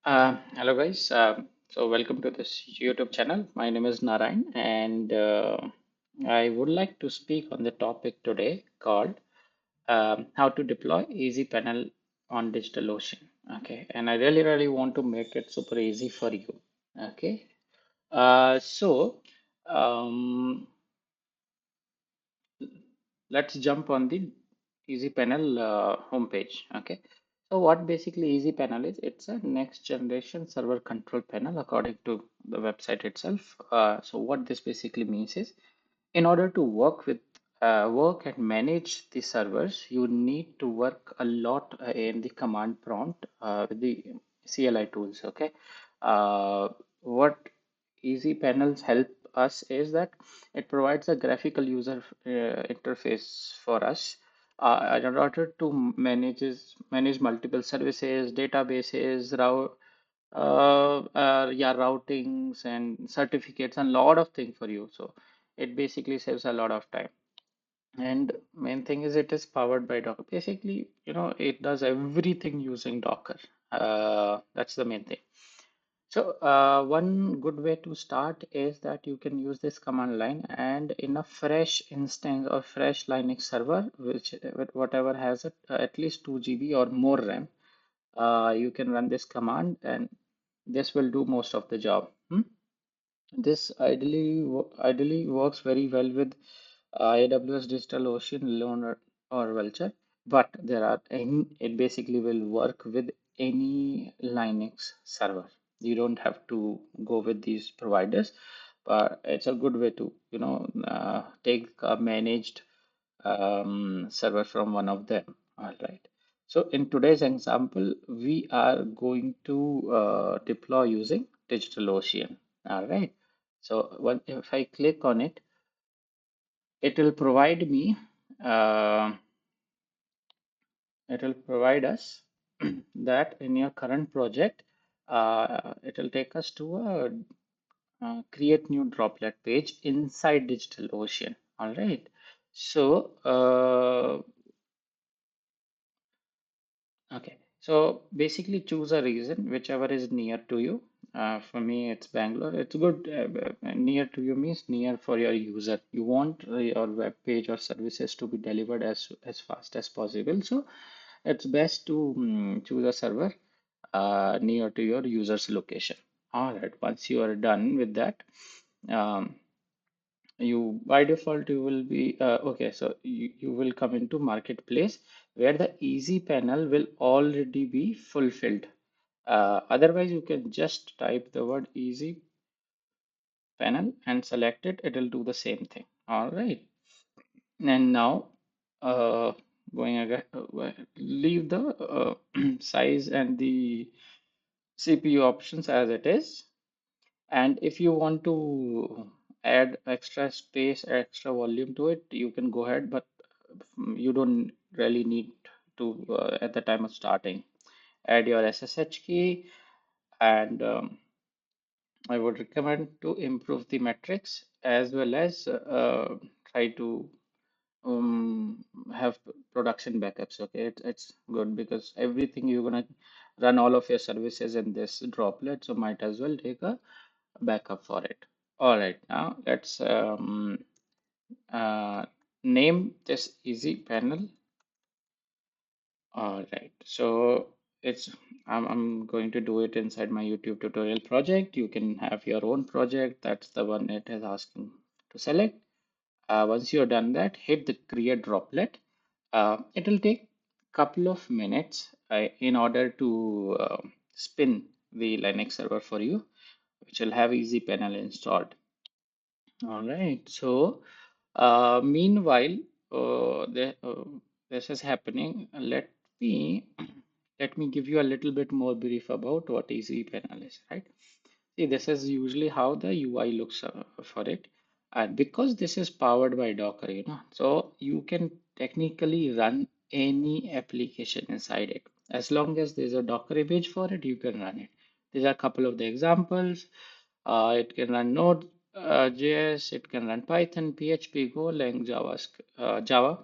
Hello guys. So welcome to this YouTube channel. My name is Narayan, and I would like to speak on the topic today called how to deploy easypanel on DigitalOcean. Okay, and I really want to make it super easy for you. Okay, so um, let's jump on the easypanel homepage. Okay, so what basically easypanel is, it's a next generation server control panel according to the website itself. So what this basically means is, in order to work and manage the servers, you need to work a lot in the command prompt with the CLI tools. Okay, what easy panels help us is that it provides a graphical user interface for us in order to manage multiple services, databases, yeah, routings and certificates and lot of things for you. So it basically saves a lot of time. And main thing is it is powered by Docker. Basically, it does everything using Docker. That's the main thing. So one good way to start is that you can use this command line, and in a fresh instance or fresh Linux server, which with whatever has at least 2 GB or more RAM, you can run this command, and this will do most of the job. This ideally works very well with AWS DigitalOcean, Loan or Vultr, but it basically will work with any Linux server. You don't have to go with these providers, but it's a good way to take a managed server from one of them. All right. So in today's example, we are going to deploy using DigitalOcean. All right. So if I click on it, it will provide me, uh, it will provide us that in your current project, it will take us to a create new droplet page inside DigitalOcean. All right. So, okay, so basically choose a region, whichever is near to you. For me, it's Bangalore. It's good. Near to you means near for your user. You want your web page or services to be delivered as fast as possible. So it's best to choose a server near to your user's location. All right. Once you are done with that, um, you by default you will be okay, so you will come into marketplace where the easy panel will already be fulfilled. Otherwise you can just type the word easy panel and select it. It will do the same thing. All right, and now uh, going again, leave the size and the CPU options as it is. And if you want to add extra space, extra volume to it, you can go ahead, but you don't really need to at the time of starting. Add your SSH key, and I would recommend to improve the metrics as well as try to um, have production backups. Okay, it's good because everything you're gonna run all of your services in this droplet, so might as well take a backup for it. All right, now let's uh, name this easy panel. All right, so it's I'm going to do it inside my YouTube tutorial project. You can have your own project. That's the one it is asking to select. Once you're done that, hit the create droplet. It will take couple of minutes in order to spin the Linux server for you, which will have easy panel installed. All right. So, meanwhile, this is happening. Me let me give you a little bit more brief about what easypanel is. Right. See, this is usually how the UI looks for it, and because this is powered by Docker, so you can technically run any application inside it. As long as there's a Docker image for it, you can run it. These are a couple of the examples. It can run Node, JS, it can run Python, PHP, Golang, Java.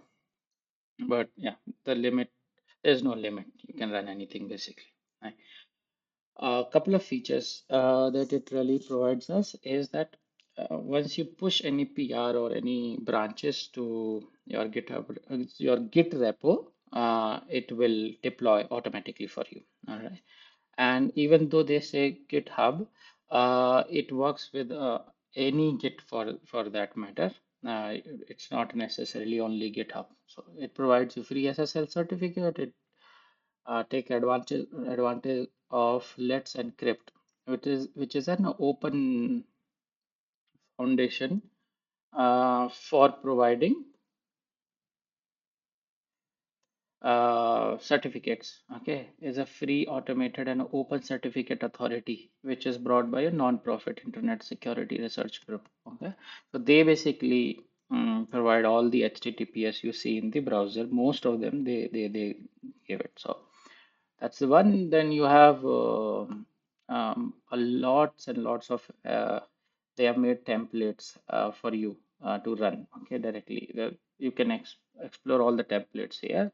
But yeah, there's no limit. You can run anything basically. Right? A couple of features that it really provides us is that once you push any PR or any branches to your GitHub, your Git repo, it will deploy automatically for you. All right. And even though they say GitHub, it works with any Git for that matter. It's not necessarily only GitHub. So it provides you free SSL certificate. It take advantage of Let's Encrypt, which is an open foundation for providing certificates. Okay, is a free, automated, and open certificate authority, which is brought by a non-profit Internet Security Research Group. Okay, so they basically provide all the HTTPS you see in the browser. Most of them they give it. So that's the one. Then you have a lots and lots of they have made templates for you to run. Okay, directly. You can explore all the templates here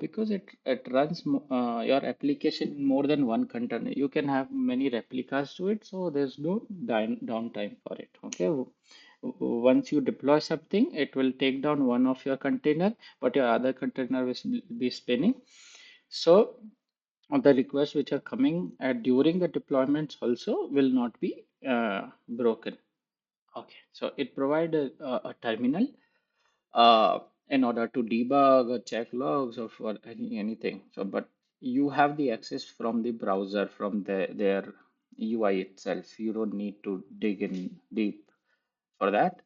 because it runs your application in more than one container. You can have many replicas to it, so there's no downtime for it. Okay, once you deploy something, it will take down one of your container, but your other container will be spinning. So the requests which are coming during the deployments also will not be broken. Okay, so it provides a terminal uh, in order to debug or check logs or for anything. So, but you have the access from the browser from their UI itself. You don't need to dig in deep for that.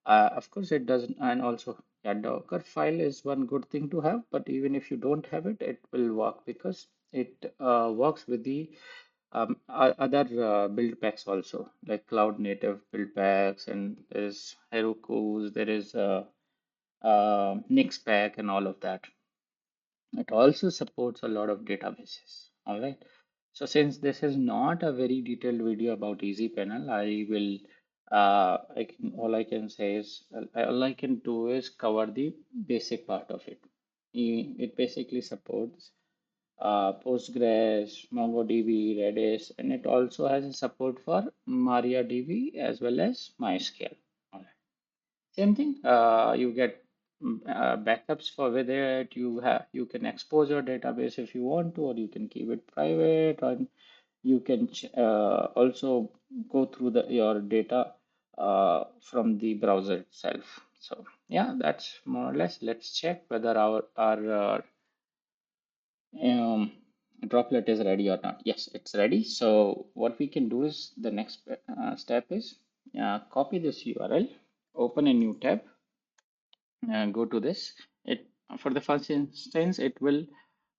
Of course, it doesn't, and also a Docker file is one good thing to have. But even if you don't have it, it will work because it works with the other build packs also, like cloud native build packs, and there's Heroku's, there is Nix pack, and all of that. It also supports a lot of databases. All right. So since this is not a very detailed video about easypanel, I will all I can say is all I can do is cover the basic part of it. It basically supports Postgres, MongoDB, Redis, and it also has a support for MariaDB as well as MySQL. Same thing. You get backups for with it. You can expose your database if you want to, or you can keep it private, or you can also go through your data from the browser itself. So yeah, that's more or less. Let's check whether our um, droplet is ready or not. Yes, it's ready. So what we can do is the next step is copy this URL, open a new tab, go to this. It for the first instance, it will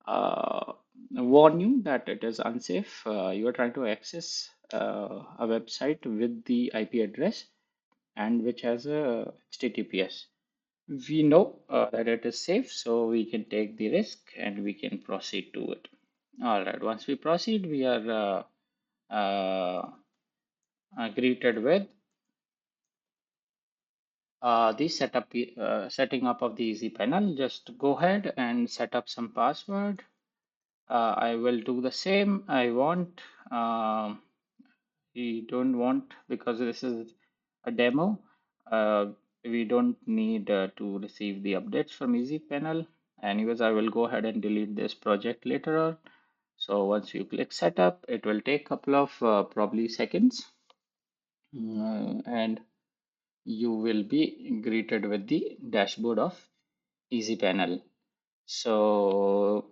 uh, warn you that it is unsafe. You are trying to access a website with the IP address and which has a HTTPS. We know that it is safe, so we can take the risk and we can proceed to it. All right, once we proceed, we are greeted with the setting up of the easy panel. Just go ahead and set up some password. I will do the same. Um we don't want, because this is a demo, uh, we don't need to receive the updates from easy panel. Anyways, I will go ahead and delete this project later on. So once you click setup, it will take a couple of probably seconds, and you will be greeted with the dashboard of easy panel. So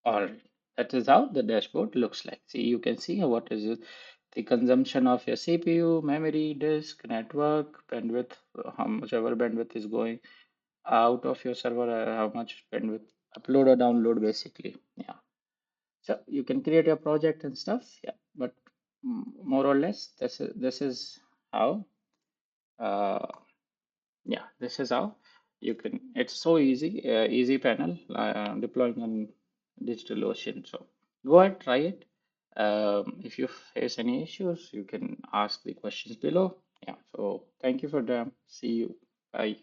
or that is how the dashboard looks like. See, you can see what is the consumption of your CPU, memory, disk, network, bandwidth, how much ever bandwidth is going out of your server, how much bandwidth upload or download basically. Yeah. So you can create your project and stuff. Yeah. But more or less, this is how uh, yeah, this is how you can. It's so easy, easy panel deploying on DigitalOcean. So go ahead, try it. If you face any issues, you can ask the questions below. Yeah. So thank you for them. See you. Bye.